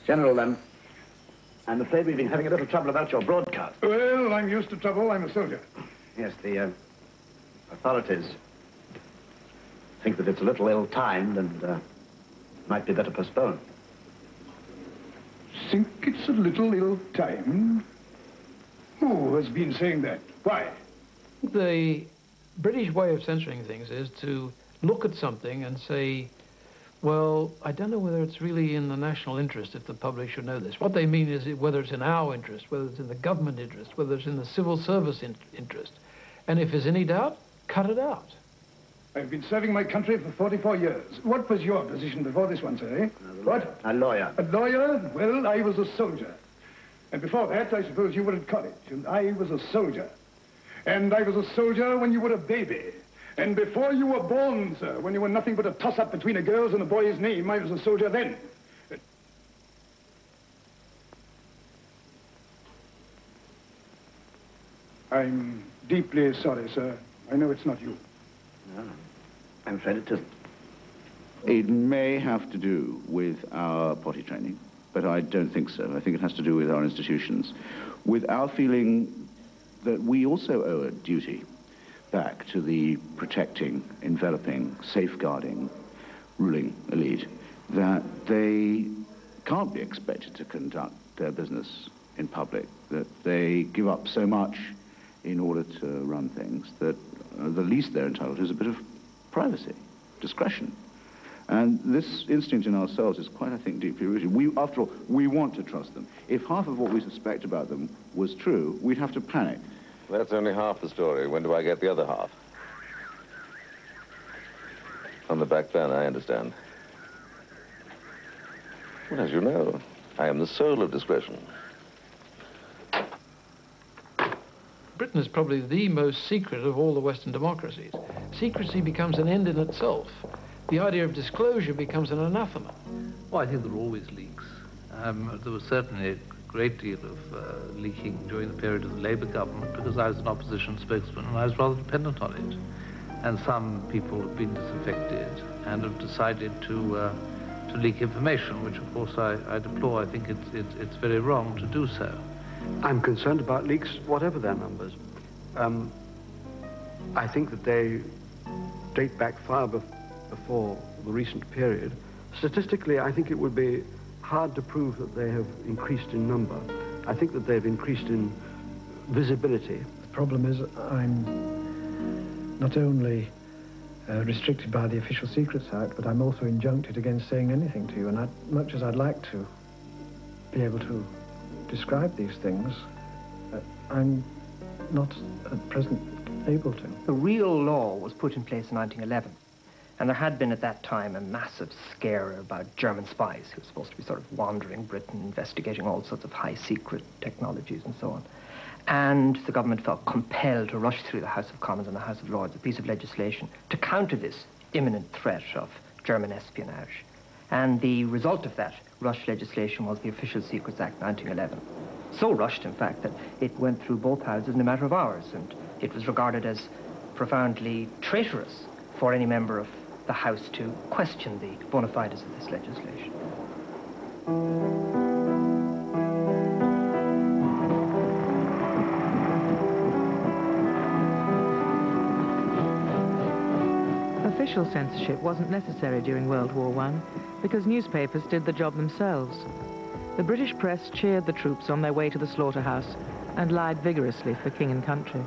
General, I'm afraid we've been having a little trouble about your broadcast. Well, I'm used to trouble. I'm a soldier. Yes, the authorities think that it's a little ill-timed and might be better postponed. Think it's a little ill-timed? Who has been saying that? Why? The British way of censoring things is to look at something and say, well, I don't know whether it's really in the national interest if the public should know this. What they mean is whether it's in our interest, whether it's in the government interest, whether it's in the civil service interest. And if there's any doubt, cut it out. I've been serving my country for 44 years. What was your position before this one, sir, eh? What? A lawyer. A lawyer? Well, I was a soldier. And before that, I suppose you were at college, and I was a soldier. And I was a soldier when you were a baby. And before you were born, sir, when you were nothing but a toss-up between a girl's and a boy's name, I was a soldier then. I'm deeply sorry, sir. I know it's not you. No, I'm afraid it isn't. It may have to do with our potty training, but I don't think so. I think it has to do with our institutions, with our feeling that we also owe a duty back to the protecting, enveloping, safeguarding, ruling elite, that they can't be expected to conduct their business in public, that they give up so much in order to run things that the least they're entitled to is a bit of privacy, discretion. And this instinct in ourselves is quite, I think, deeply rooted. After all, we want to trust them. If half of what we suspect about them was true, we'd have to panic. That's only half the story. When do I get the other half? On the back burner, I understand. Well, as you know, I am the soul of discretion. Britain is probably the most secret of all the Western democracies. Secrecy becomes an end in itself. The idea of disclosure becomes an anathema. Well, I think there are always leaks. There was certainly a great deal of leaking during the period of the Labour government because I was an opposition spokesman and I was rather dependent on it. And some people have been disaffected and have decided to leak information, which of course I deplore. I think it's very wrong to do so. I'm concerned about leaks, whatever their numbers. I think that they date back far before the recent period. Statistically, I think it would be hard to prove that they have increased in number. I think that they've increased in visibility. The problem is I'm not only restricted by the Official Secrets Act, but I'm also injuncted against saying anything to you. And much as I'd like to be able to describe these things, I'm not at present able to. The real law was put in place in 1911, and there had been at that time a massive scare about German spies who were supposed to be sort of wandering Britain, investigating all sorts of high-secret technologies and so on. And the government felt compelled to rush through the House of Commons and the House of Lords a piece of legislation to counter this imminent threat of German espionage. And the result of that rushed legislation was the Official Secrets Act 1911. So rushed, in fact, that it went through both houses in a matter of hours, and it was regarded as profoundly traitorous for any member of the House to question the bona fides of this legislation. Official censorship wasn't necessary during World War I because newspapers did the job themselves. The British press cheered the troops on their way to the slaughterhouse and lied vigorously for king and country.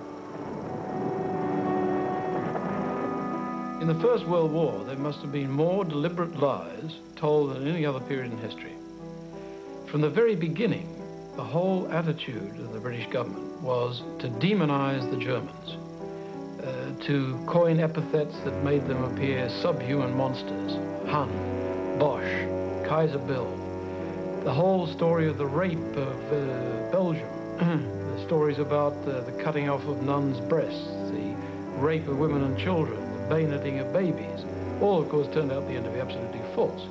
In the First World War, there must have been more deliberate lies told than any other period in history. From the very beginning, the whole attitude of the British government was to demonize the Germans, to coin epithets that made them appear subhuman monsters. Hun, Bosch, Kaiser Bill. The whole story of the rape of Belgium, the stories about the cutting off of nuns' breasts, the rape of women and children, the bayoneting of babies, all of course turned out at the end to be absolutely false.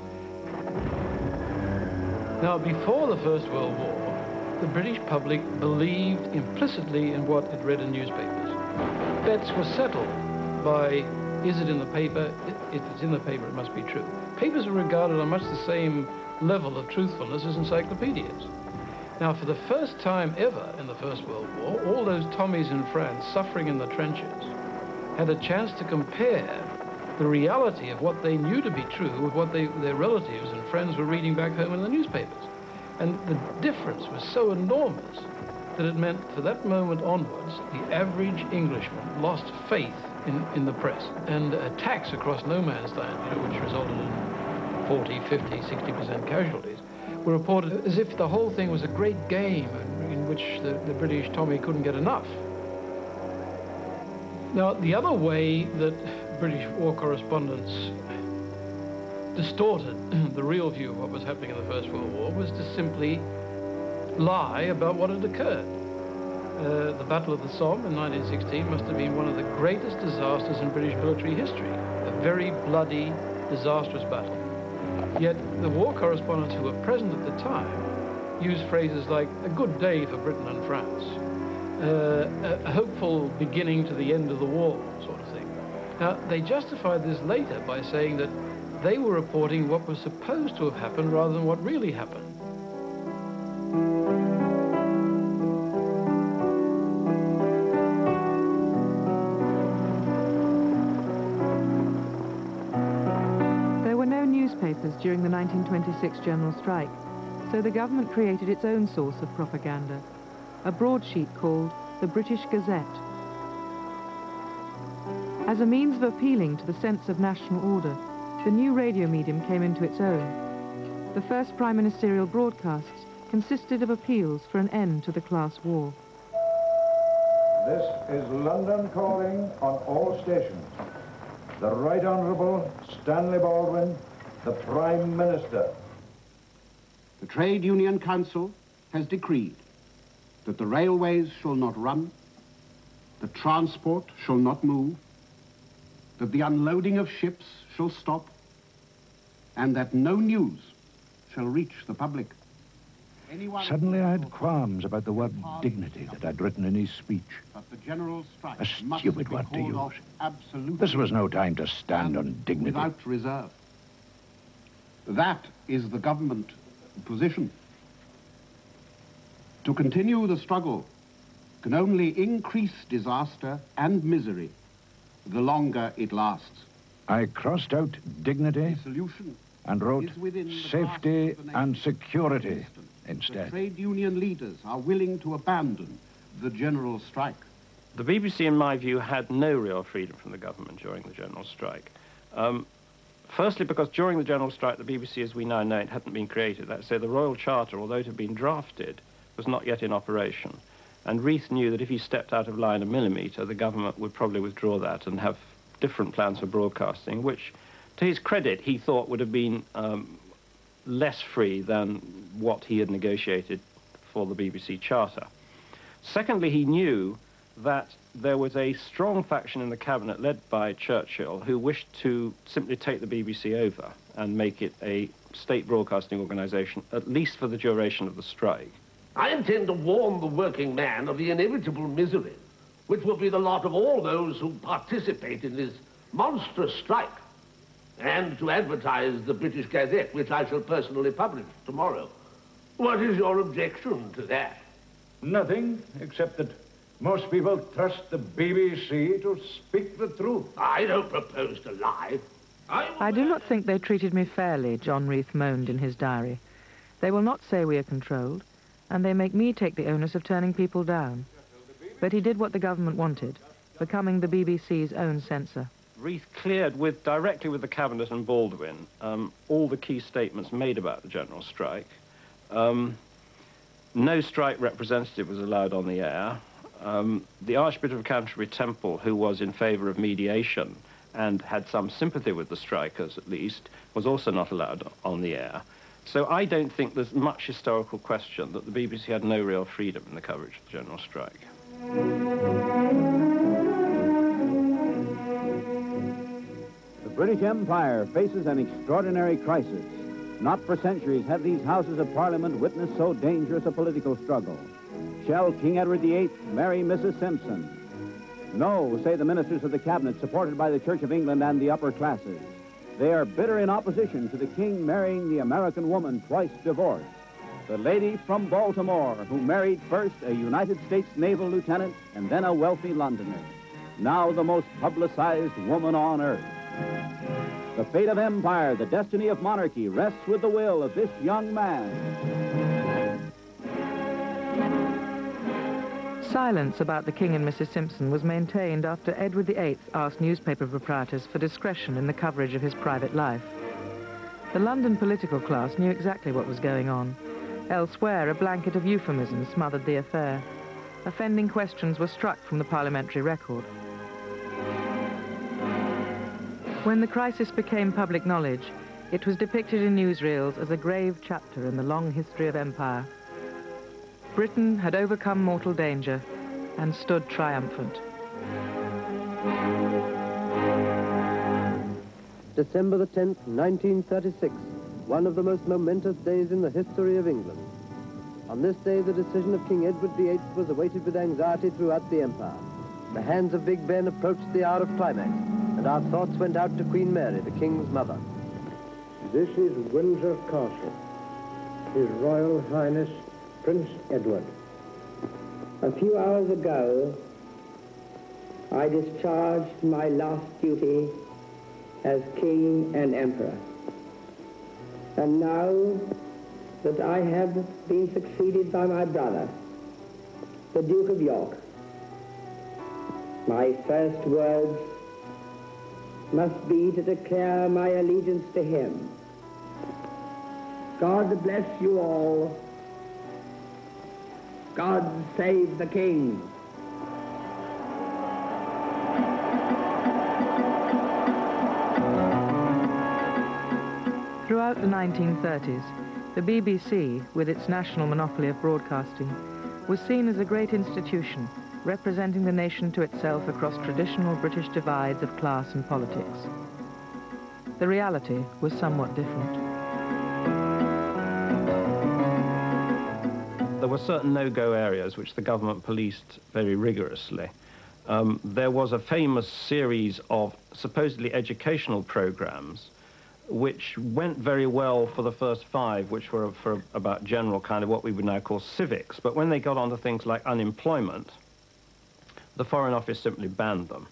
Now, before the First World War, the British public believed implicitly in what it read in newspapers. Bets were settled by, is it in the paper? If it's in the paper, it must be true. papers were regarded on much the same level of truthfulness as encyclopedias. Now, for the first time ever in the First World War, all those Tommies in France suffering in the trenches had a chance to compare the reality of what they knew to be true with what their relatives and friends were reading back home in the newspapers. And the difference was so enormous that it meant, for that moment onwards, the average Englishman lost faith in the press. And attacks across no man's land, which resulted in 40, 50, 60% casualties, were reported as if the whole thing was a great game in which the British Tommy couldn't get enough. Now, the other way that British war correspondents distorted the real view of what was happening in the First World War was to simply lie about what had occurred. The Battle of the Somme in 1916 must have been one of the greatest disasters in British military history, a very bloody, disastrous battle. Yet the war correspondents who were present at the time used phrases like a good day for Britain and France, a hopeful beginning to the end of the war, sort of thing. Now, they justified this later by saying that they were reporting what was supposed to have happened rather than what really happened. There were no newspapers during the 1926 general strike, so the government created its own source of propaganda, a broadsheet called the British Gazette. As a means of appealing to the sense of national order, the new radio medium came into its own. The first prime ministerial broadcasts consisted of appeals for an end to the class war. This is London calling on all stations. The Right Honourable Stanley Baldwin, the Prime Minister. The Trade Union Council has decreed that the railways shall not run, the transport shall not move, that the unloading of ships shall stop, and that no news shall reach the public. Suddenly I had qualms about the word dignity that I'd written in his speech. But the general strike A stupid word to use. Absolutely. This was no time to stand on dignity. Without reserve. That is the government position. To continue the struggle can only increase disaster and misery the longer it lasts. I crossed out dignity and wrote safety and security The instead. trade union leaders are willing to abandon the general strike. The BBC, in my view, had no real freedom from the government during the general strike. Firstly, because during the general strike, the BBC, as we now know it, hadn't been created. That's to say, the Royal Charter, although it had been drafted, was not yet in operation. And Reith knew that if he stepped out of line a millimetre, the government would probably withdraw that and have different plans for broadcasting, which, to his credit, he thought would have been less free than what he had negotiated for the BBC Charter. Secondly, he knew that there was a strong faction in the cabinet led by Churchill who wished to simply take the BBC over and make it a state broadcasting organisation, at least for the duration of the strike. I intend to warn the working man of the inevitable misery, which will be the lot of all those who participate in this monstrous strike, and to advertise the British Gazette, which I shall personally publish tomorrow. What is your objection to that? Nothing, except that most people trust the BBC to speak the truth. I don't propose to lie. I do not think they treated me fairly, John Reith moaned in his diary. They will not say we are controlled, and they make me take the onus of turning people down. But he did what the government wanted, becoming the BBC's own censor. Reith cleared directly with the cabinet and Baldwin all the key statements made about the general strike. No strike representative was allowed on the air. The Archbishop of Canterbury Temple, who was in favour of mediation and had some sympathy with the strikers at least, was also not allowed on the air. So I don't think there's much historical question that the BBC had no real freedom in the coverage of the general strike. The British Empire faces an extraordinary crisis. Not for centuries have these Houses of Parliament witnessed so dangerous a political struggle. Shall King Edward VIII marry Mrs. Simpson? No, say the ministers of the cabinet supported by the Church of England and the upper classes. They are bitter in opposition to the king marrying the American woman twice divorced. The lady from Baltimore, who married first a United States naval lieutenant and then a wealthy Londoner. Now the most publicized woman on earth. The fate of empire, the destiny of monarchy, rests with the will of this young man. Silence about the King and Mrs. Simpson was maintained after Edward VIII asked newspaper proprietors for discretion in the coverage of his private life. The London political class knew exactly what was going on. Elsewhere, a blanket of euphemisms smothered the affair. Offending questions were struck from the parliamentary record. When the crisis became public knowledge, it was depicted in newsreels as a grave chapter in the long history of empire. Britain had overcome mortal danger and stood triumphant. December the 10th, 1936, one of the most momentous days in the history of England. On this day, the decision of King Edward VIII was awaited with anxiety throughout the empire. The hands of Big Ben approached the hour of climax, and our thoughts went out to Queen Mary, the King's mother. This is Windsor Castle. His Royal Highness Prince Edward. A few hours ago, I discharged my last duty as King and Emperor. And now that I have been succeeded by my brother, the Duke of York, my first words must be to declare my allegiance to him. God bless you all. God save the King. Throughout the 1930s, the BBC, with its national monopoly of broadcasting, was seen as a great institution, representing the nation to itself across traditional British divides of class and politics. The reality was somewhat different. There were certain no-go areas which the government policed very rigorously. There was a famous series of supposedly educational programs which went very well for the first 5, which were for about general kind of what we would now call civics. But when they got onto things like unemployment, the Foreign Office simply banned them.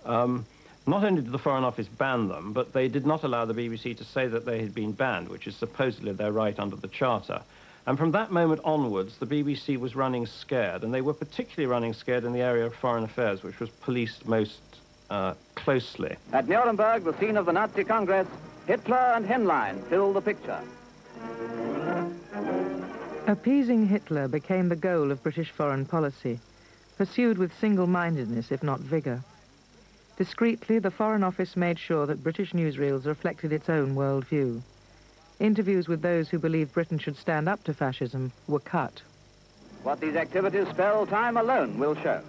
Not only did the Foreign Office ban them, but they did not allow the BBC to say that they had been banned, which is supposedly their right under the Charter. And from that moment onwards, the BBC was running scared, and they were particularly running scared in the area of foreign affairs, which was policed most closely. At Nuremberg, the scene of the Nazi Congress, Hitler and Henlein fill the picture. Appeasing Hitler became the goal of British foreign policy, pursued with single-mindedness, if not vigor. Discreetly, the Foreign Office made sure that British newsreels reflected its own worldview. Interviews with those who believed Britain should stand up to fascism were cut. What these activities spell, time alone will show.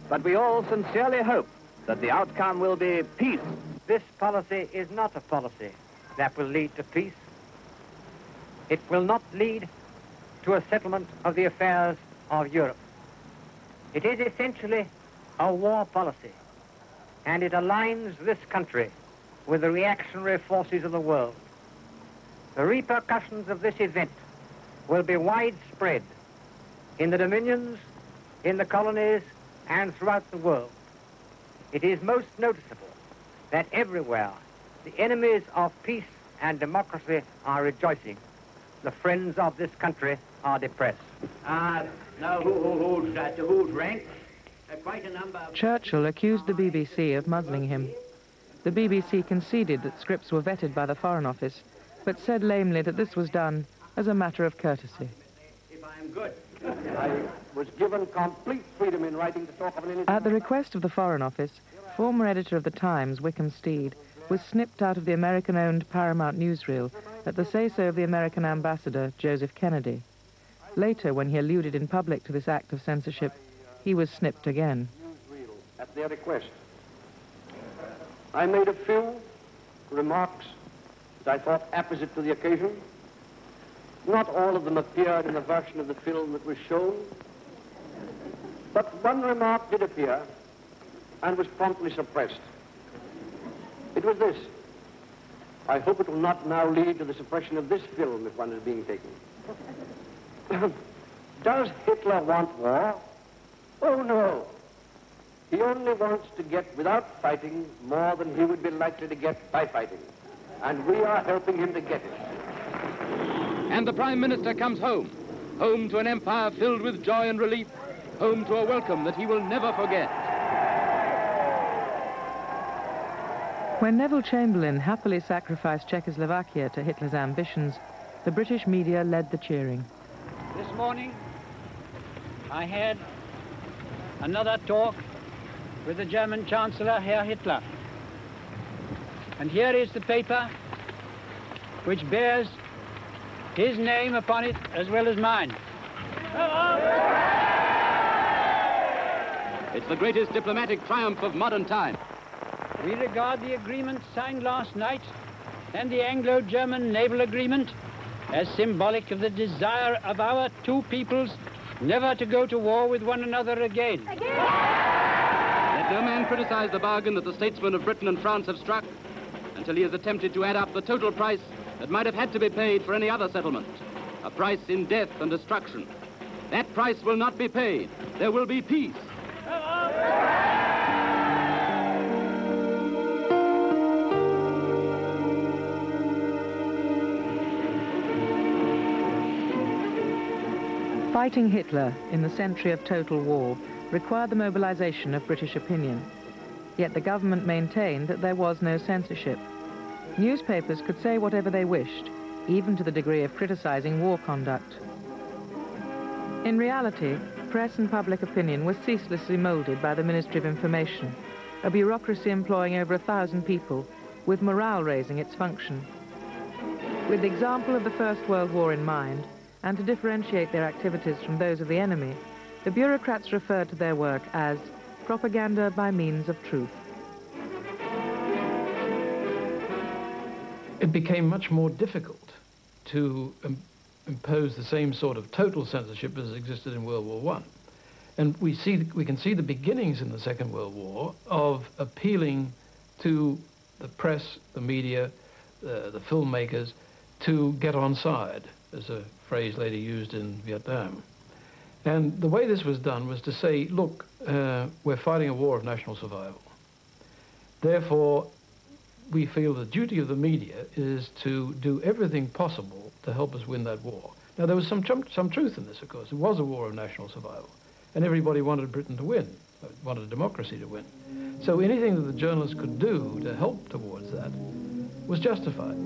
But we all sincerely hope that the outcome will be peace. This policy is not a policy that will lead to peace. It will not lead to a settlement of the affairs of Europe. It is essentially a war policy, and it aligns this country with the reactionary forces of the world. The repercussions of this event will be widespread in the dominions, in the colonies, and throughout the world. It is most noticeable that everywhere the enemies of peace and democracy are rejoicing. The friends of this country are depressed. Now who's rank? Quite a number of... Churchill accused the BBC of muzzling him. The BBC conceded that scripts were vetted by the Foreign Office, but said lamely that this was done as a matter of courtesy. If I am good. I was given complete freedom in writing to talk of an... At the request of the Foreign Office, former editor of the Times, Wickham Steed, was snipped out of the American-owned Paramount newsreel at the say-so of the American ambassador, Joseph Kennedy. Later, when he alluded in public to this act of censorship, he was snipped again. At their request, I made a few remarks that I thought apposite to the occasion. Not all of them appeared in the version of the film that was shown, but one remark did appear and was promptly suppressed. It was this: I hope it will not now lead to the suppression of this film if one is being taken. Does Hitler want war? Oh, no. He only wants to get, without fighting, more than he would be likely to get by fighting. And we are helping him to get it. And the Prime Minister comes home. Home to an empire filled with joy and relief. Home to a welcome that he will never forget. When Neville Chamberlain happily sacrificed Czechoslovakia to Hitler's ambitions, the British media led the cheering. This morning, I had another talk with the German Chancellor, Herr Hitler. And here is the paper which bears his name upon it as well as mine. It's the greatest diplomatic triumph of modern time. We regard the agreement signed last night and the Anglo-German naval agreement as symbolic of the desire of our two peoples never to go to war with one another again. Let no man criticize the bargain that the statesmen of Britain and France have struck until he has attempted to add up the total price that might have had to be paid for any other settlement, a price in death and destruction. That price will not be paid. There will be peace. Fighting Hitler in the century of total war required the mobilization of British opinion. Yet the government maintained that there was no censorship. Newspapers could say whatever they wished, even to the degree of criticizing war conduct. In reality, press and public opinion was ceaselessly molded by the Ministry of Information, a bureaucracy employing over 1,000 people, with morale raising its function. With the example of the First World War in mind, and to differentiate their activities from those of the enemy, the bureaucrats referred to their work as propaganda by means of truth. It became much more difficult to impose the same sort of total censorship as existed in World War I. And we can see the beginnings in the Second World War of appealing to the press, the media, the filmmakers, to get on side, as a phrase later used in Vietnam. And the way this was done was to say, look, we're fighting a war of national survival. Therefore, we feel the duty of the media is to do everything possible to help us win that war. Now, there was some truth in this, of course. It was a war of national survival, and everybody wanted Britain to win, wanted democracy to win. So anything that the journalists could do to help towards that was justified.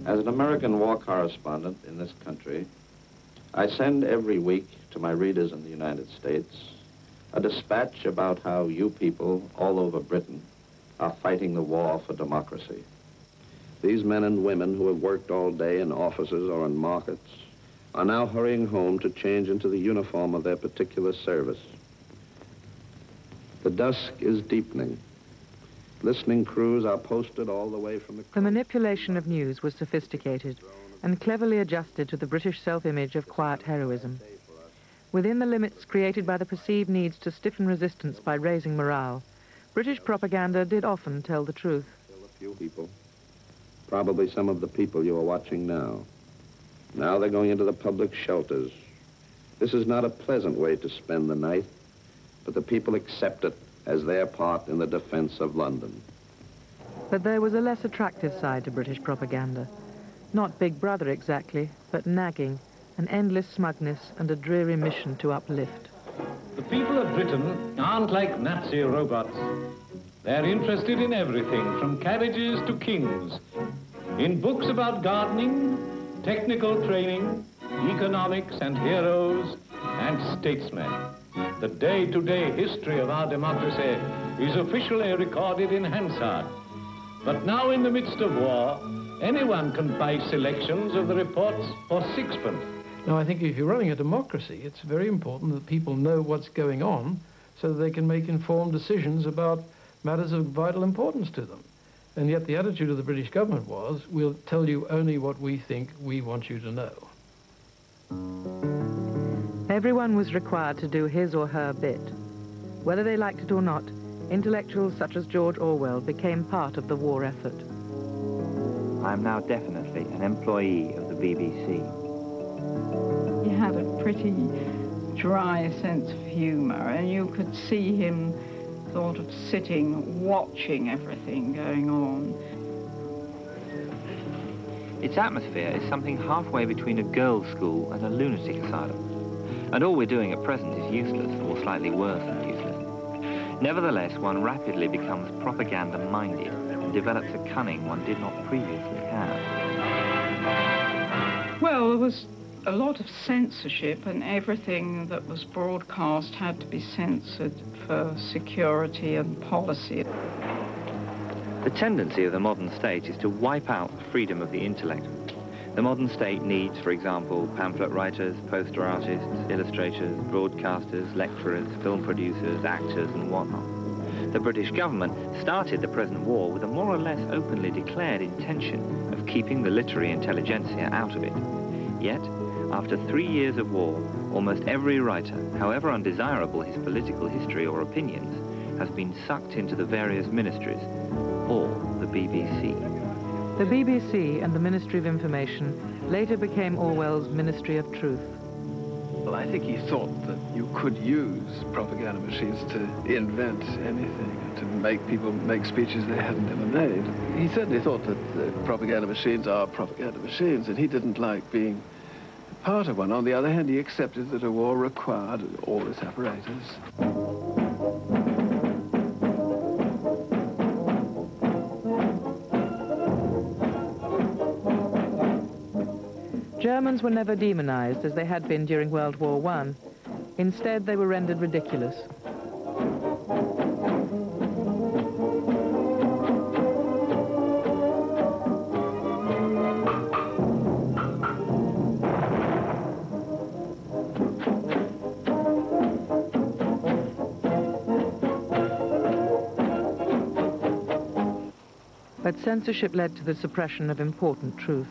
As an American war correspondent in this country, I send every week to my readers in the United States a dispatch about how you people all over Britain are fighting the war for democracy. These men and women who have worked all day in offices or in markets are now hurrying home to change into the uniform of their particular service. The dusk is deepening. Listening crews are posted all the way from The manipulation of news was sophisticated and cleverly adjusted to the British self-image of quiet heroism. Within the limits created by the perceived needs to stiffen resistance by raising morale, British propaganda did often tell the truth. A few people, probably some of the people you are watching now. Now they're going into the public shelters. This is not a pleasant way to spend the night, but the people accept it as their part in the defense of London. But there was a less attractive side to British propaganda. Not Big Brother exactly, but nagging, an endless smugness and a dreary mission to uplift. The people of Britain aren't like Nazi robots. They're interested in everything, from cabbages to kings. In books about gardening, technical training, economics and heroes, and statesmen. The day-to-day history of our democracy is officially recorded in Hansard. But now in the midst of war, anyone can buy selections of the reports for sixpence. Now, I think if you're running a democracy, it's very important that people know what's going on so that they can make informed decisions about matters of vital importance to them. And yet the attitude of the British government was, we'll tell you only what we think we want you to know. Everyone was required to do his or her bit. Whether they liked it or not, intellectuals such as George Orwell became part of the war effort. I am now definitely an employee of the BBC. He had a pretty dry sense of humour, and you could see him sort of sitting, watching everything going on. Its atmosphere is something halfway between a girls' school and a lunatic asylum. And all we're doing at present is useless, or slightly worse than useless. Nevertheless, one rapidly becomes propaganda-minded and develops a cunning one did not previously have. Well, there was a lot of censorship, and everything that was broadcast had to be censored for security and policy. The tendency of the modern state is to wipe out the freedom of the intellect. The modern state needs, for example, pamphlet writers, poster artists, illustrators, broadcasters, lecturers, film producers, actors, and whatnot. The British government started the present war with a more or less openly declared intention of keeping the literary intelligentsia out of it. Yet, after 3 years of war, almost every writer, however undesirable his political history or opinions, has been sucked into the various ministries, or the BBC. The BBC and the Ministry of Information later became Orwell's Ministry of Truth. Well, I think he thought that you could use propaganda machines to invent anything, to make people make speeches they hadn't ever made. He certainly thought that propaganda machines are propaganda machines, and he didn't like being part of one. On the other hand, he accepted that a war required all this apparatus. Germans were never demonized as they had been during World War I. Instead, they were rendered ridiculous. But censorship led to the suppression of important truth.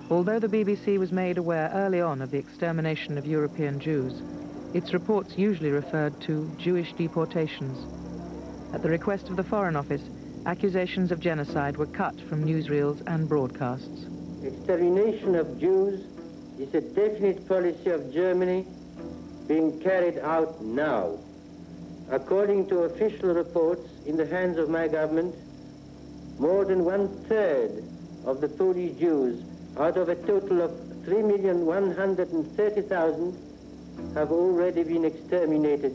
Although the BBC was made aware early on of the extermination of European Jews, its reports usually referred to Jewish deportations. At the request of the Foreign Office, accusations of genocide were cut from newsreels and broadcasts. Extermination of Jews is a definite policy of Germany being carried out now. According to official reports in the hands of my government, more than 1/3 of the Polish Jews out of a total of 3,130,000 have already been exterminated.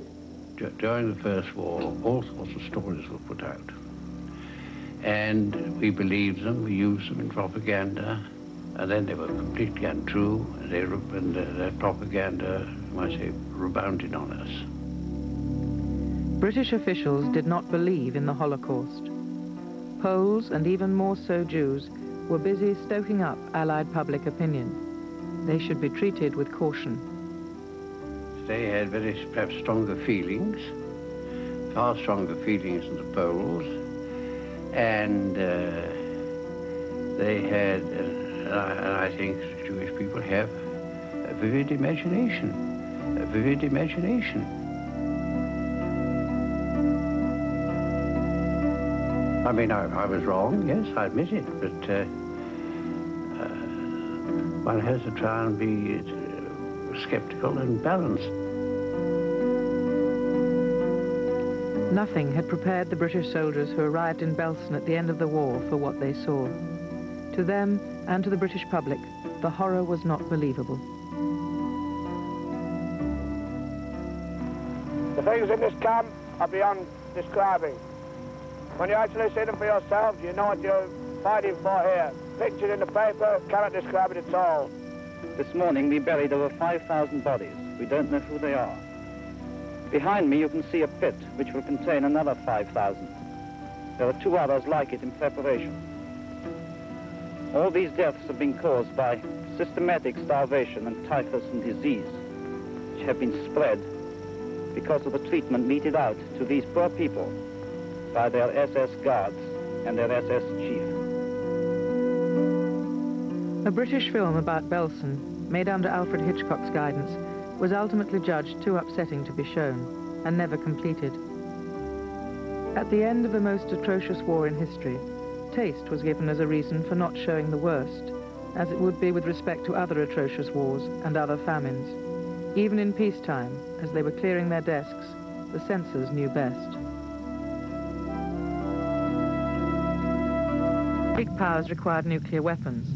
During the First War, all sorts of stories were put out. And we believed them, we used them in propaganda, and then they were completely untrue, and that propaganda, I say, rebounded on us. British officials did not believe in the Holocaust. Poles, and even more so Jews, were busy stoking up Allied public opinion. They should be treated with caution. They had perhaps stronger feelings, far stronger feelings than the Poles, and they had, and I think Jewish people have a vivid imagination, a vivid imagination. I mean, I was wrong, yes, I admit it, but one has to try and be skeptical and balanced. Nothing had prepared the British soldiers who arrived in Belsen at the end of the war for what they saw. To them and to the British public, the horror was not believable. The things in this camp are beyond describing. When you actually see them for yourself, you know what you're fighting for here. Pictures in the paper cannot describe it at all. This morning we buried over 5,000 bodies. We don't know who they are. Behind me you can see a pit which will contain another 5,000. There are 2 others like it in preparation. All these deaths have been caused by systematic starvation and typhus and disease, which have been spread because of the treatment meted out to these poor people by their SS guards and their SS chief. A British film about Belsen, made under Alfred Hitchcock's guidance, was ultimately judged too upsetting to be shown and never completed. At the end of the most atrocious war in history, taste was given as a reason for not showing the worst, as it would be with respect to other atrocious wars and other famines. Even in peacetime, as they were clearing their desks, the censors knew best. Big powers required nuclear weapons.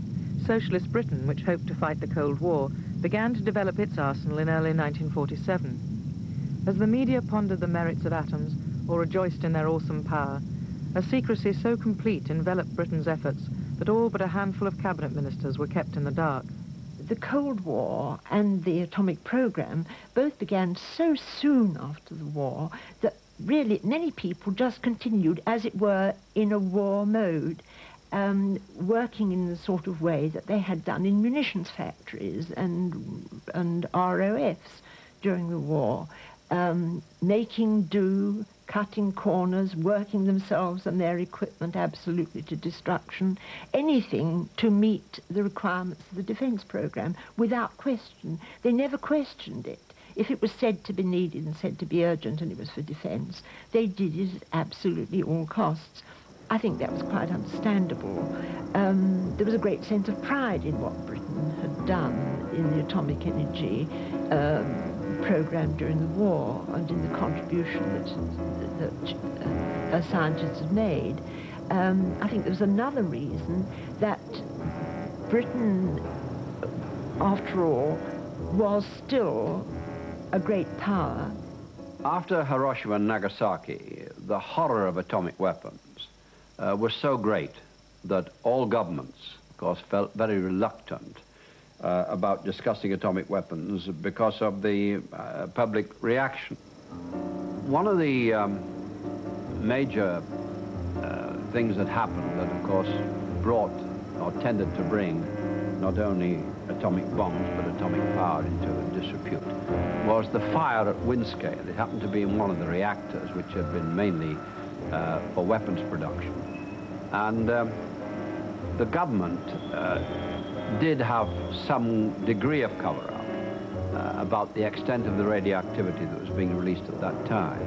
Socialist Britain, which hoped to fight the Cold War, began to develop its arsenal in early 1947. As the media pondered the merits of atoms or rejoiced in their awesome power, a secrecy so complete enveloped Britain's efforts that all but a handful of cabinet ministers were kept in the dark. The Cold War and the atomic program both began so soon after the war that really many people just continued, as it were, in a war mode, working in the sort of way that they had done in munitions factories and ROFs during the war, making do, cutting corners, working themselves and their equipment absolutely to destruction, anything to meet the requirements of the defence programme without question. They never questioned it. If it was said to be needed and said to be urgent and it was for defence, they did it at absolutely all costs. I think that was quite understandable. There was a great sense of pride in what Britain had done in the atomic energy program during the war and in the contribution that scientists had made. I think there was another reason that Britain, after all, was still a great power. After Hiroshima and Nagasaki, the horror of atomic weapons was so great that all governments, of course, felt very reluctant about discussing atomic weapons because of the public reaction. One of the major things that happened that, of course, brought or tended to bring not only atomic bombs but atomic power into disrepute was the fire at Windscale. It happened to be in one of the reactors, which had been mainly for weapons production. And the government did have some degree of cover-up about the extent of the radioactivity that was being released at that time.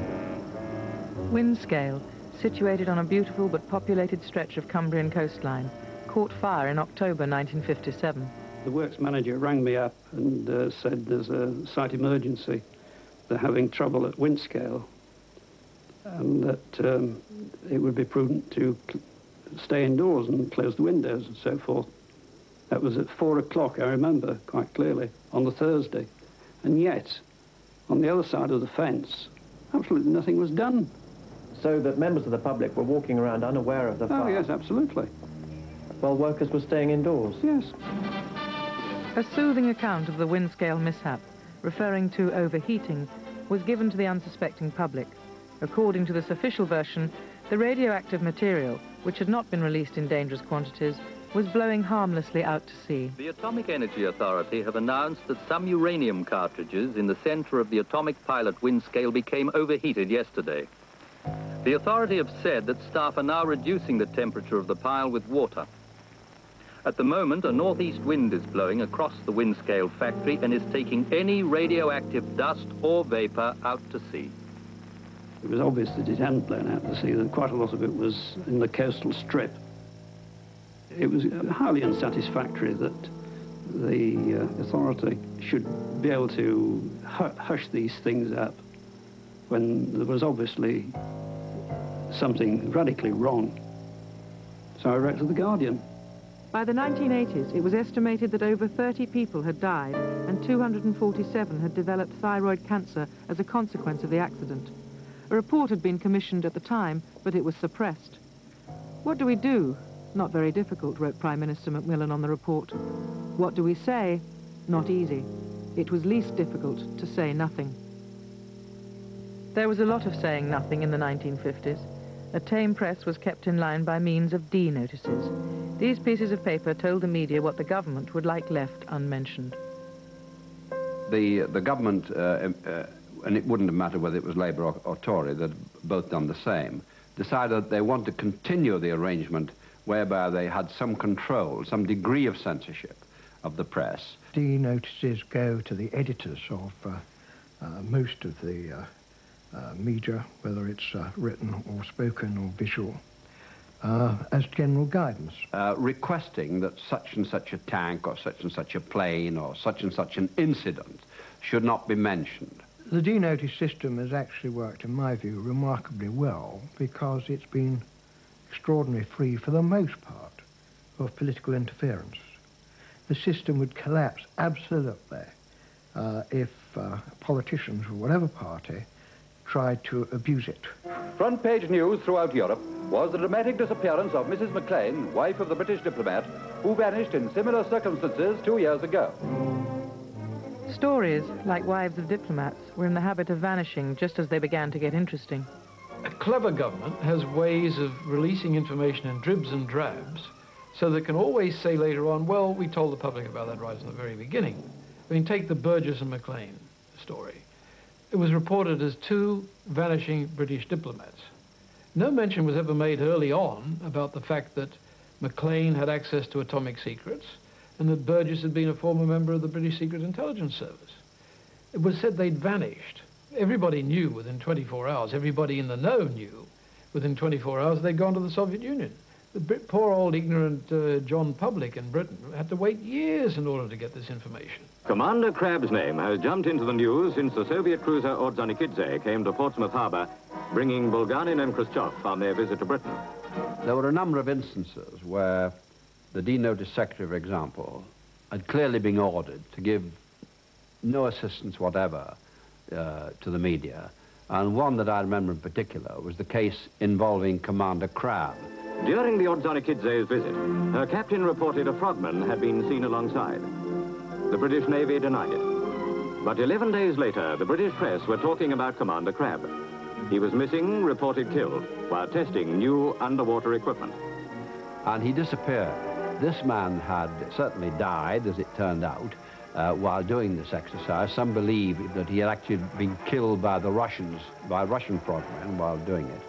Windscale, situated on a beautiful but populated stretch of Cumbrian coastline, caught fire in October 1957. The works manager rang me up and said there's a site emergency. They're having trouble at Windscale and that it would be prudent to stay indoors and close the windows and so forth. That was at 4 o'clock, I remember quite clearly, on the Thursday. And yet, on the other side of the fence, absolutely nothing was done. So that members of the public were walking around unaware of the fire? Oh, yes, absolutely. While workers were staying indoors? Yes. A soothing account of the Windscale mishap, referring to overheating, was given to the unsuspecting public. According to this official version, the radioactive material, which had not been released in dangerous quantities, was blowing harmlessly out to sea. The Atomic Energy Authority have announced that some uranium cartridges in the center of the atomic pile at Windscale became overheated yesterday. The authority have said that staff are now reducing the temperature of the pile with water. At the moment, a northeast wind is blowing across the Windscale factory and is taking any radioactive dust or vapor out to sea. It was obvious that it hadn't blown out to sea, that quite a lot of it was in the coastal strip. It was highly unsatisfactory that the authority should be able to hush these things up when there was obviously something radically wrong. So I wrote to The Guardian. By the 1980s, it was estimated that over 30 people had died and 247 had developed thyroid cancer as a consequence of the accident. A report had been commissioned at the time, but it was suppressed. What do we do? Not very difficult, wrote Prime Minister Macmillan on the report. What do we say? Not easy. It was least difficult to say nothing. There was a lot of saying nothing in the 1950s. A tame press was kept in line by means of D notices. These pieces of paper told the media what the government would like left unmentioned. The government, and it wouldn't have mattered whether it was Labour or Tory, they'd both done the same, decided that they want to continue the arrangement whereby they had some control, some degree of censorship of the press. D notices go to the editors of most of the media, whether it's written or spoken or visual, as general guidance. Requesting that such and such a tank or such and such a plane or such and such an incident should not be mentioned. The denotice system has actually worked, in my view, remarkably well because it's been extraordinarily free, for the most part, of political interference. The system would collapse absolutely if politicians of whatever party tried to abuse it. Front page news throughout Europe was the dramatic disappearance of Mrs. Maclean, wife of the British diplomat, who vanished in similar circumstances 2 years ago. Stories, like Wives of Diplomats, were in the habit of vanishing just as they began to get interesting. A clever government has ways of releasing information in dribs and drabs so they can always say later on, well, we told the public about that right from the very beginning. I mean, take the Burgess and Maclean story. It was reported as 2 vanishing British diplomats. No mention was ever made early on about the fact that Maclean had access to atomic secrets and that Burgess had been a former member of the British Secret Intelligence Service. It was said they'd vanished. Everybody knew within 24 hours, everybody in the know knew within 24 hours they'd gone to the Soviet Union. The poor old ignorant John Public in Britain had to wait years in order to get this information. Commander Crabbe's name has jumped into the news since the Soviet cruiser Ordzhonikidze came to Portsmouth Harbour, bringing Bulgarin and Khrushchev on their visit to Britain. There were a number of instances where the denotice secretary, for example, had clearly been ordered to give no assistance whatever to the media. And one that I remember in particular was the case involving Commander Crabbe. During the Ordzhonikidze's visit, her captain reported a frogman had been seen alongside. The British Navy denied it. But 11 days later, the British press were talking about Commander Crabbe. He was missing, reported killed, while testing new underwater equipment. And he disappeared. This man had certainly died, as it turned out, while doing this exercise. Some believe that he had actually been killed by the Russians, by Russian frogmen while doing it.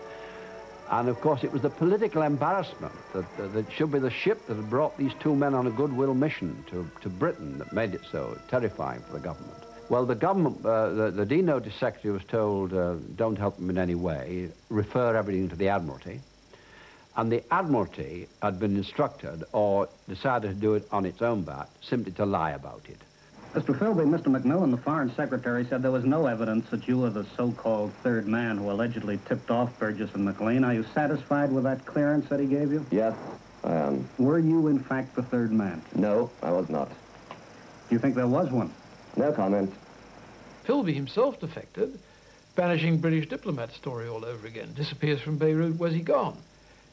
And of course it was the political embarrassment that should be the ship that had brought these 2 men on a goodwill mission to Britain that made it so terrifying for the government. Well, the government, the denotice secretary was told, don't help them in any way, refer everything to the Admiralty. And the Admiralty had been instructed or decided to do it on its own bat, simply to lie about it. Mr. Philby, Mr. Macmillan, the Foreign Secretary, said there was no evidence that you were the so-called third man who allegedly tipped off Burgess and Maclean. Are you satisfied with that clearance that he gave you? Yes, I am. Were you, in fact, the third man? No, I was not. Do you think there was one? No comment. Philby himself defected. Vanishing British diplomat story all over again. Disappears from Beirut. Where's he gone?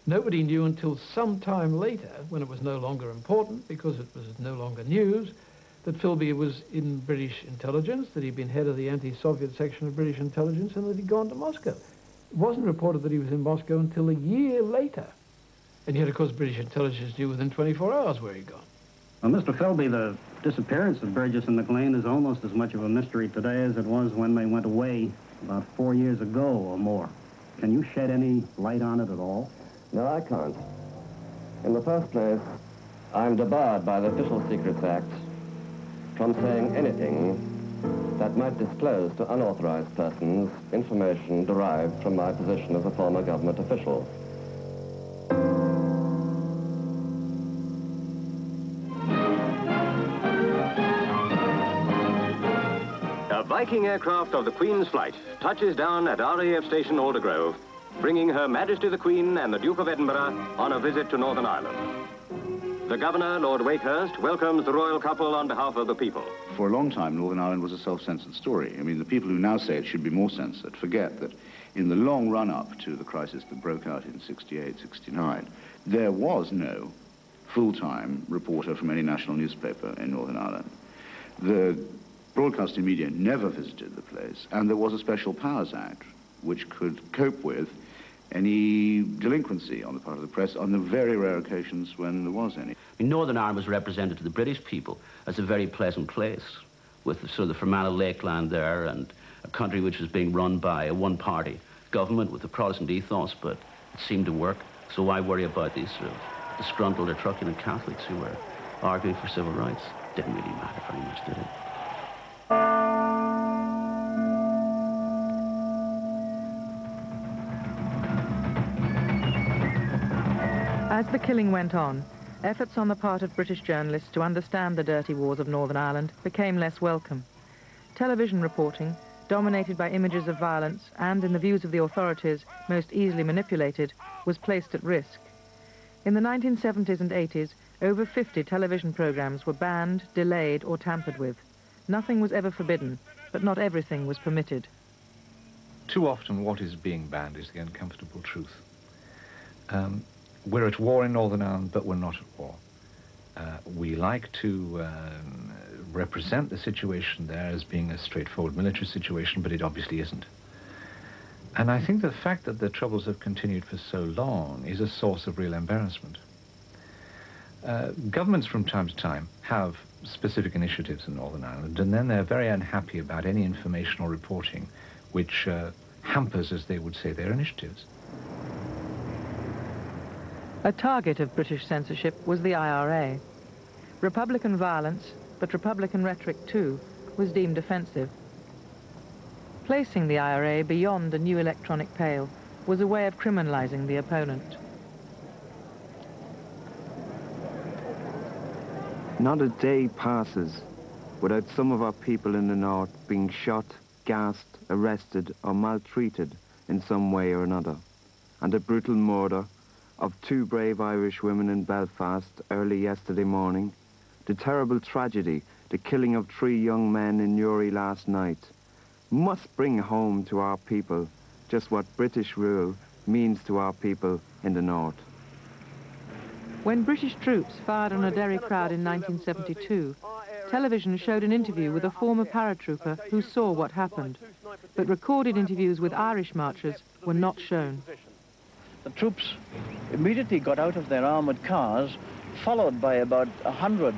Nobody knew until some time later, when it was no longer important, because it was no longer news, that Philby was in British intelligence, that he'd been head of the anti-Soviet section of British intelligence, and that he'd gone to Moscow. It wasn't reported that he was in Moscow until a year later. And yet, of course, British intelligence knew within 24 hours where he'd gone. Well, Mr. Philby, the disappearance of Burgess and Maclean is almost as much of a mystery today as it was when they went away about 4 years ago or more. Can you shed any light on it at all? No, I can't. In the first place, I'm debarred by the Official Secrets Act from saying anything that might disclose to unauthorized persons information derived from my position as a former government official. A Viking aircraft of the Queen's flight touches down at RAF Station Aldergrove, bringing Her Majesty the Queen and the Duke of Edinburgh on a visit to Northern Ireland. The Governor, Lord Wakehurst, welcomes the royal couple on behalf of the people. For a long time, Northern Ireland was a self-censored story. I mean, the people who now say it should be more censored forget that in the long run-up to the crisis that broke out in 68, 69, there was no full-time reporter from any national newspaper in Northern Ireland. The broadcasting media never visited the place, and there was a Special Powers Act which could cope with any delinquency on the part of the press on the very rare occasions when there was any. Northern Ireland was represented to the British people as a very pleasant place, with the, sort of the Fermanagh Lakeland there, and a country which was being run by a one-party government with a Protestant ethos, but it seemed to work. So why worry about these sort of disgruntled or truculent Catholics who were arguing for civil rights? Didn't really matter very much, did it? As the killing went on, efforts on the part of British journalists to understand the dirty wars of Northern Ireland became less welcome. Television reporting, dominated by images of violence and, in the views of the authorities, most easily manipulated, was placed at risk. In the 1970s and 80s, over 50 television programs were banned, delayed, or tampered with. Nothing was ever forbidden, but not everything was permitted. Too often what is being banned is the uncomfortable truth. We're at war in Northern Ireland, but we're not at war. We like to represent the situation there as being a straightforward military situation, but it obviously isn't. And I think the fact that the Troubles have continued for so long is a source of real embarrassment. Governments from time to time have specific initiatives in Northern Ireland, and then they're very unhappy about any information or reporting which hampers, as they would say, their initiatives. A target of British censorship was the IRA. Republican violence, but Republican rhetoric too, was deemed offensive. Placing the IRA beyond a new electronic pale was a way of criminalizing the opponent. Not a day passes without some of our people in the north being shot, gassed, arrested or maltreated in some way or another. And the brutal murder of 2 brave Irish women in Belfast early yesterday morning, the terrible tragedy, the killing of 3 young men in Newry last night, must bring home to our people just what British rule means to our people in the north. When British troops fired on a Derry crowd in 1972, television showed an interview with a former paratrooper who saw what happened, but recorded interviews with Irish marchers were not shown. The troops immediately got out of their armoured cars, followed by about 100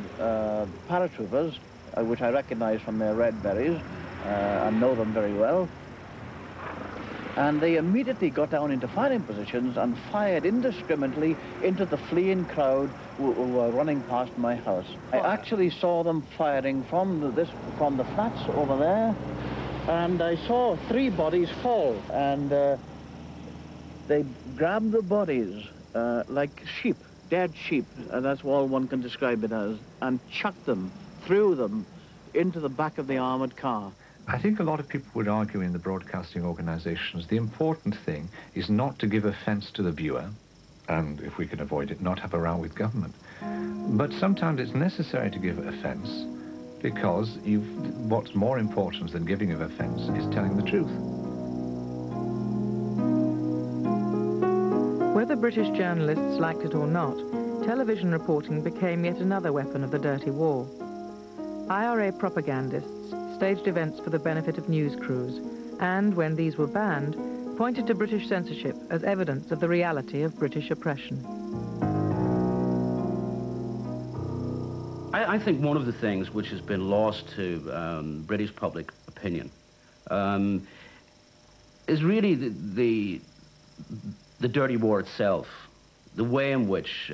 paratroopers, which I recognise from their red berets and know them very well. And they immediately got down into firing positions and fired indiscriminately into the fleeing crowd who were running past my house. I actually saw them firing from the flats over there, and I saw 3 bodies fall, and they grabbed the bodies like sheep, dead sheep, and that's all one can describe it as, and chucked them, threw them into the back of the armoured car. I think a lot of people would argue in the broadcasting organizations the important thing is not to give offense to the viewer, and if we can avoid it, not have a row with government. But sometimes it's necessary to give offense because what's more important than giving of offense is telling the truth. Whether British journalists liked it or not, television reporting became yet another weapon of the dirty war. IRA propagandists staged events for the benefit of news crews, and, when these were banned, pointed to British censorship as evidence of the reality of British oppression. I think one of the things which has been lost to British public opinion is really the dirty war itself, the way in which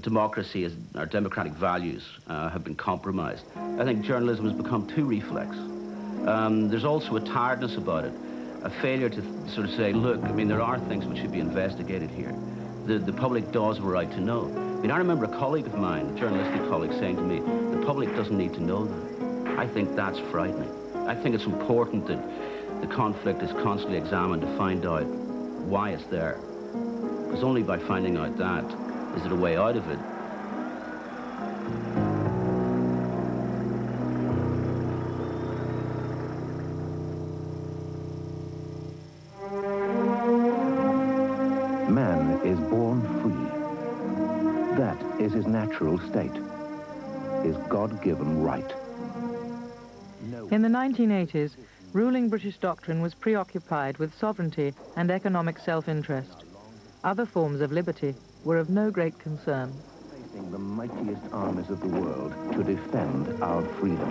democracy, our democratic values have been compromised. I think journalism has become too reflex. There's also a tiredness about it, a failure to sort of say, look, I mean, there are things which should be investigated here. The public does have a right to know. I mean, I remember a colleague of mine, a journalistic colleague, saying to me, the public doesn't need to know that. I think that's frightening. I think it's important that the conflict is constantly examined to find out why it's there. Because only by finding out that is there a way out of it. Man is born free. That is his natural state, his God-given right. In the 1980s, ruling British doctrine was preoccupied with sovereignty and economic self-interest. Other forms of liberty were of no great concern. Facing the mightiest armies of the world to defend our freedom.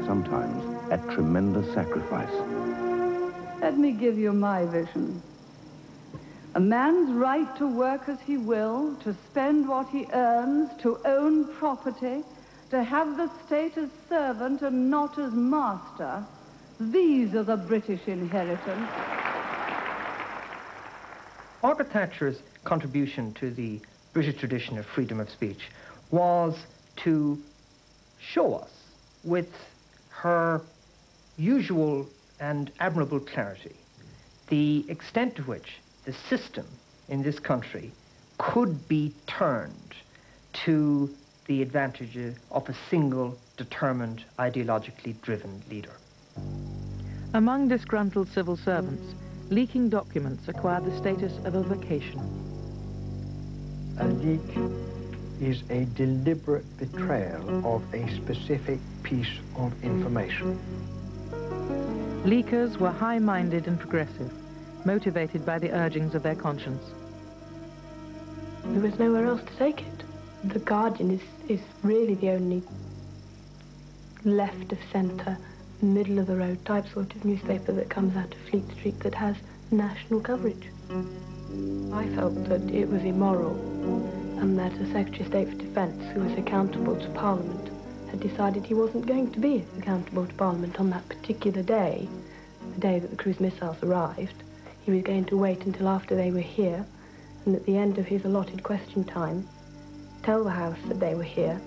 Sometimes at tremendous sacrifice. Let me give you my vision. A man's right to work as he will, to spend what he earns, to own property, to have the state as servant and not as master. These are the British inheritance. Margaret Thatcher's contribution to the British tradition of freedom of speech was to show us, with her usual and admirable clarity, the extent to which the system in this country could be turned to the advantage of a single, determined, ideologically driven leader. Among disgruntled civil servants, leaking documents acquired the status of a vocation. A leak is a deliberate betrayal of a specific piece of information. Leakers were high-minded and progressive, motivated by the urgings of their conscience. There was nowhere else to take it. The Guardian is really the only left-of-centre, middle-of-the-road type sort of newspaper that comes out of Fleet Street that has national coverage. I felt that it was immoral and that a Secretary of State for Defence who was accountable to Parliament had decided he wasn't going to be accountable to Parliament on that particular day, the day that the cruise missiles arrived. He was going to wait until after they were here, and at the end of his allotted question time, tell the House that they were here,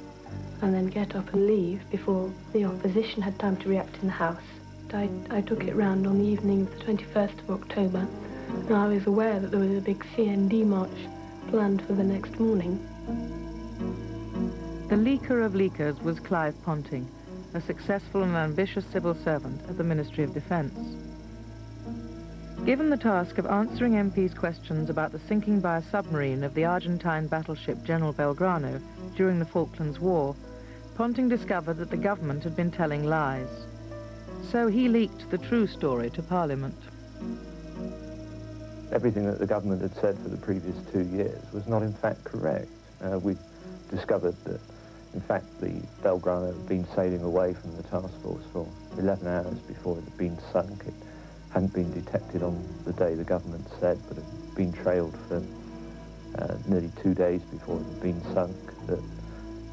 and then get up and leave before the opposition had time to react in the House. I took it round on the evening of the 21st of October, and I was aware that there was a big CND march planned for the next morning. The leaker of leakers was Clive Ponting, a successful and ambitious civil servant at the Ministry of Defence. Given the task of answering MPs' questions about the sinking by a submarine of the Argentine battleship General Belgrano during the Falklands War, Ponting discovered that the government had been telling lies. So he leaked the true story to Parliament. Everything that the government had said for the previous 2 years was not in fact correct. We discovered that, in fact, the Belgrano had been sailing away from the task force for 11 hours before it had been sunk. It hadn't been detected on the day the government said, but had been trailed for nearly 2 days before it had been sunk, that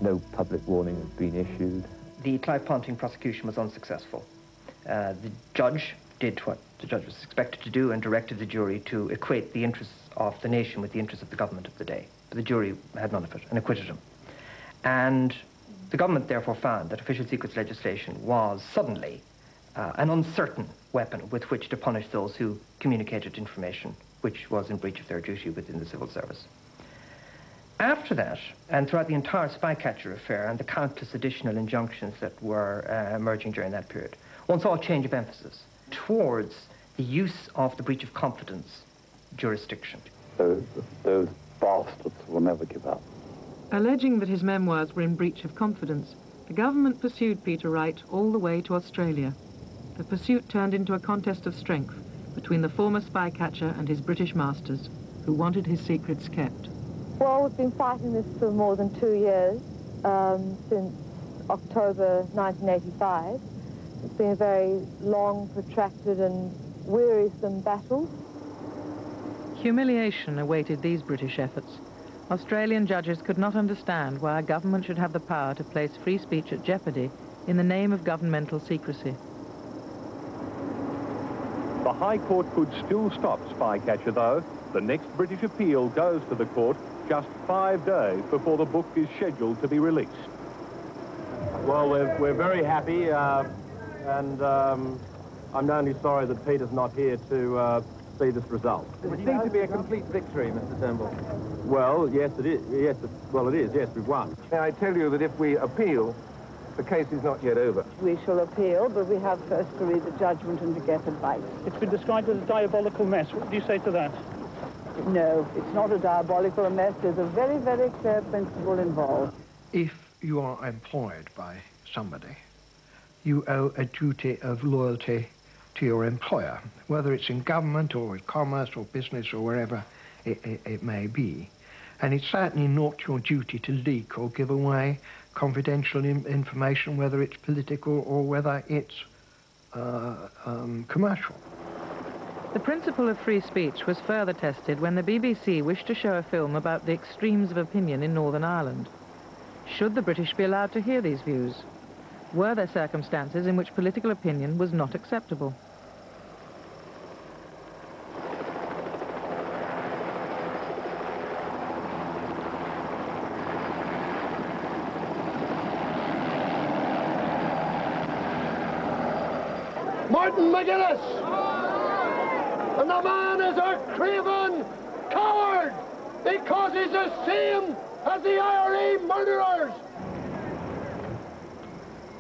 no public warning had been issued. The Clive Ponting prosecution was unsuccessful. The judge did what the judge was expected to do and directed the jury to equate the interests of the nation with the interests of the government of the day. But the jury had none of it and acquitted him. And the government therefore found that official secrets legislation was suddenly an uncertain weapon with which to punish those who communicated information which was in breach of their duty within the civil service. After that, and throughout the entire Spycatcher affair and the countless additional injunctions that were emerging during that period, one saw a change of emphasis towards the use of the breach of confidence jurisdiction. Those bastards will never give up. Alleging that his memoirs were in breach of confidence, the government pursued Peter Wright all the way to Australia. The pursuit turned into a contest of strength between the former Spycatcher and his British masters, who wanted his secrets kept. Well, we've been fighting this for more than 2 years, since October 1985. It's been a very long, protracted and wearisome battle. Humiliation awaited these British efforts. Australian judges could not understand why a government should have the power to place free speech at jeopardy in the name of governmental secrecy. The High Court could still stop Spycatcher, though. The next British appeal goes to the court just 5 days before the book is scheduled to be released. Well, we're very happy, and I'm only sorry that Peter's not here to see this result. It seems to be a complete victory, Mr. Turnbull. Well, yes, it is. Yes, well, it is. Yes, we've won. May I tell you that if we appeal, the case is not yet over. We shall appeal, but we have first to read the judgment and to get advice. It's been described as a diabolical mess. What do you say to that? No, it's not a diabolical mess. There's a very, very clear principle involved. If you are employed by somebody, you owe a duty of loyalty to your employer, whether it's in government or in commerce or business or wherever it may be. And it's certainly not your duty to leak or give away confidential information, whether it's political or whether it's commercial. The principle of free speech was further tested when the BBC wished to show a film about the extremes of opinion in Northern Ireland. Should the British be allowed to hear these views? Were there circumstances in which political opinion was not acceptable? Martin McGuinness. And the man is a craven coward because he's the same as the IRA murderers.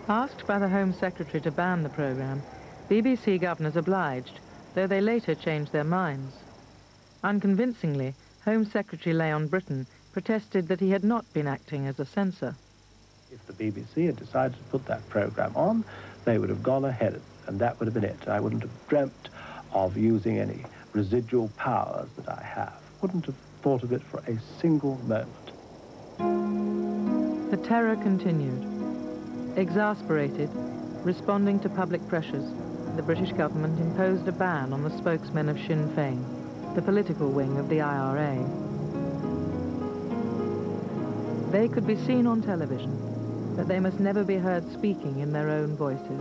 Asked by the Home Secretary to ban the programme, BBC governors obliged, though they later changed their minds. Unconvincingly, Home Secretary Leon Brittan protested that he had not been acting as a censor. If the BBC had decided to put that programme on, they would have gone ahead, and that would have been it. I wouldn't have dreamt of using any residual powers that I have. Wouldn't have thought of it for a single moment. The terror continued. Exasperated, responding to public pressures, the British government imposed a ban on the spokesmen of Sinn Féin, the political wing of the IRA. They could be seen on television, but they must never be heard speaking in their own voices.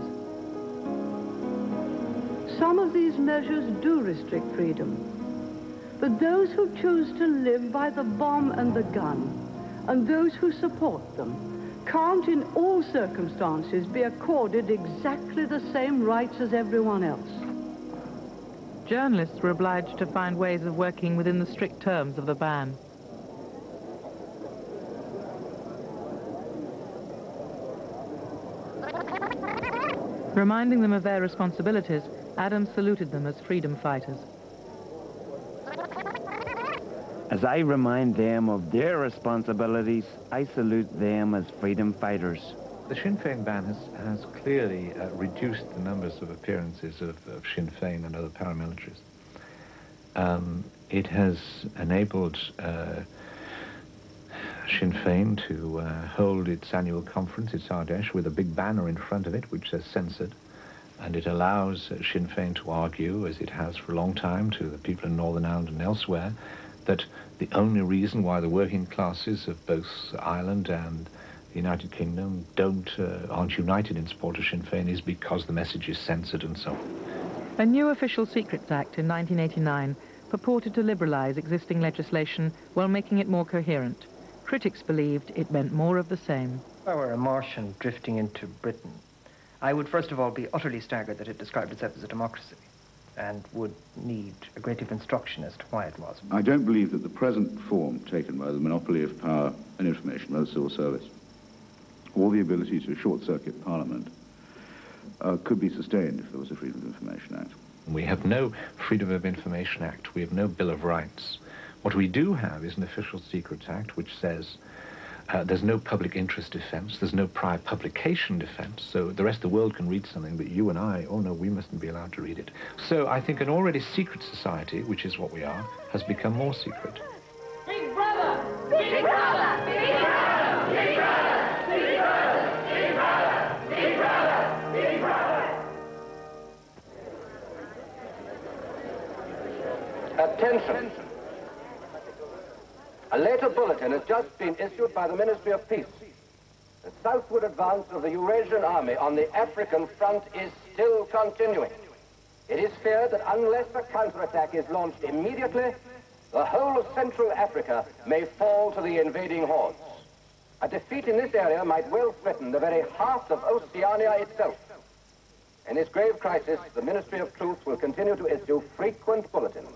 Some of these measures do restrict freedom, but those who choose to live by the bomb and the gun, and those who support them, can't in all circumstances be accorded exactly the same rights as everyone else. Journalists were obliged to find ways of working within the strict terms of the ban. Reminding them of their responsibilities, Adams saluted them as freedom fighters. As I remind them of their responsibilities, I salute them as freedom fighters. The Sinn Féin ban has clearly reduced the numbers of appearances of Sinn Féin and other paramilitaries. It has enabled Sinn Féin to hold its annual conference, its Ardèche, with a big banner in front of it which says censored. And it allows Sinn Féin to argue, as it has for a long time, to the people in Northern Ireland and elsewhere, that the only reason why the working classes of both Ireland and the United Kingdom aren't united in support of Sinn Féin is because the message is censored and so on. A new Official Secrets Act in 1989 purported to liberalise existing legislation while making it more coherent. Critics believed it meant more of the same. If I were a Martian drifting into Britain, I would first of all be utterly staggered that it described itself as a democracy and would need a great deal of instruction as to why it was. I don't believe that the present form taken by the monopoly of power and information by the civil service, or the ability to short-circuit Parliament, could be sustained if there was a Freedom of Information Act. We have no Freedom of Information Act. We have no Bill of Rights. What we do have is an Official Secrets Act which says there's no public interest defense, there's no prior publication defense, so the rest of the world can read something, but you and I, oh no, we mustn't be allowed to read it. So I think an already secret society, which is what we are, has become more secret. Big brother! Big brother! Big brother! Big brother! Big brother! Big brother! Big brother! Big brother! Attention! A later bulletin has just been issued by the Ministry of Peace. The southward advance of the Eurasian Army on the African front is still continuing. It is feared that unless a counterattack is launched immediately, the whole of Central Africa may fall to the invading hordes. A defeat in this area might well threaten the very heart of Oceania itself. In this grave crisis, the Ministry of Truth will continue to issue frequent bulletins.